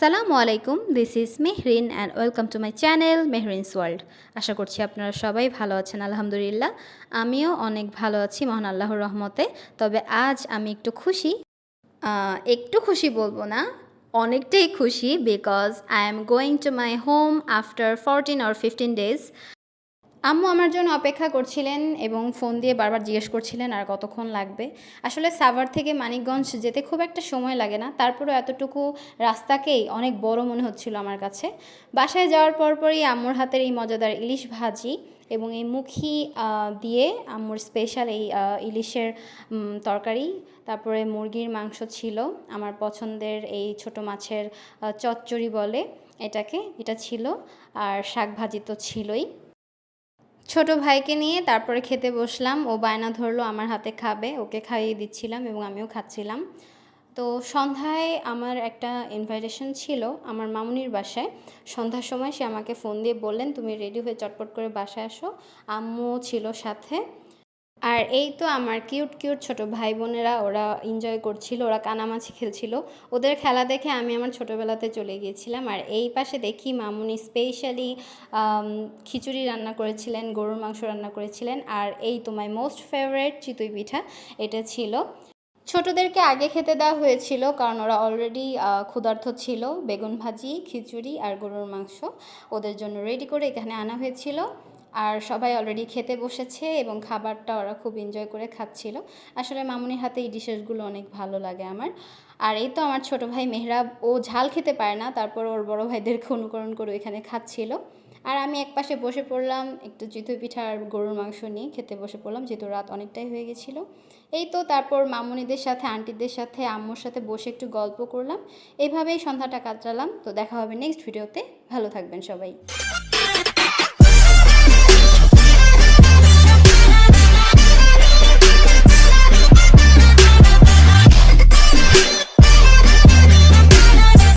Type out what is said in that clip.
আসসালামু আলাইকুম, this is Mehrin and welcome to my channel Mehrin's world. আশা করছি আপনারা সবাই ভালো আছেন। আলহামদুলিল্লাহ, আমিও অনেক ভালো আছি মহান আল্লাহর রহমতে। তবে আজ আমি একটু খুশি বলবো না, অনেকটাই খুশি, because I am going to my home after 14 or 15 days। আম্মু আমার জন্য অপেক্ষা করছিলেন এবং ফোন দিয়ে বারবার জিজ্ঞেস করছিলেন আর কতক্ষণ লাগবে। আসলে সাভার থেকে মানিকগঞ্জ যেতে খুব একটা সময় লাগে না, তারপরেও এতটুকু রাস্তাকেই অনেক বড় মনে হচ্ছিল আমার কাছে। বাসায় যাওয়ার পরপরই আম্মুর হাতের এই মজাদার ইলিশ ভাজি এবং এই মুখি দিয়ে আম্মুর স্পেশাল এই ইলিশের তরকারি, তারপরে মুরগির মাংস ছিল, আমার পছন্দের এই ছোট মাছের চচ্চড়ি বলে এটাকে, এটা ছিল, আর শাক ভাজি তো ছিলই। ছোট ভাইকে নিয়ে তারপরে খেতে বসলাম। ও বায়না ধরলো আমার হাতে খাবে, ওকে খাইয়ে দিচ্ছিলাম এবং আমিও খাচ্ছিলাম। তো সন্ধ্যায় আমার একটা ইনভাইটেশন ছিল আমার মামুনির বাসায়। সন্ধ্যার সময় সে আমাকে ফোন দিয়ে বললেন, তুমি রেডি হয়ে চটপট করে বাসায় আসো। আম্মু ছিল সাথে। আর এই তো আমার কিউট কিউট ছোট ভাই বোনেরা, ওরা এনজয় করছিল, ওরা কানামাছি খেলছিল। ওদের খেলা দেখে আমি আমার ছোটোবেলাতে চলে গিয়েছিলাম। আর এই পাশে দেখি মামুনি স্পেশালি খিচুড়ি রান্না করেছিলেন, গরুর মাংস রান্না করেছিলেন, আর এই তো মাই মোস্ট ফেভারিট চিতই পিঠা, এটা ছিল। ছোটদেরকে আগে খেতে দেওয়া হয়েছিল কারণ ওরা অলরেডি ক্ষুধার্ত ছিল। বেগুন ভাজি, খিচুড়ি আর গরুর মাংস ওদের জন্য রেডি করে এখানে আনা হয়েছিল। আর সবাই অলরেডি খেতে বসেছে এবং খাবারটা ওরা খুব এনজয় করে খাচ্ছিল। আসলে মামুনির হাতে এই ডিশেসগুলো অনেক ভালো লাগে আমার। আর এই তো আমার ছোট ভাই মেহরাব, ও ঝাল খেতে পারে না, তারপর ওর বড় ভাইদেরকে অনুকরণ করে এখানে খাচ্ছিল। আর আমি একপাশে বসে পড়লাম একটু চিতই পিঠা আর গরুর মাংস নিয়ে খেতে বসে পড়লাম, যেহেতু রাত অনেকটাই হয়ে গেছিলো। এই তো তারপর মামুনিদের সাথে, আন্টিদের সাথে, আম্মুর সাথে বসে একটু গল্প করলাম। এইভাবেই সন্ধ্যাটা কাটালাম। তো দেখা হবে নেক্সট ভিডিওতে। ভালো থাকবেন সবাই।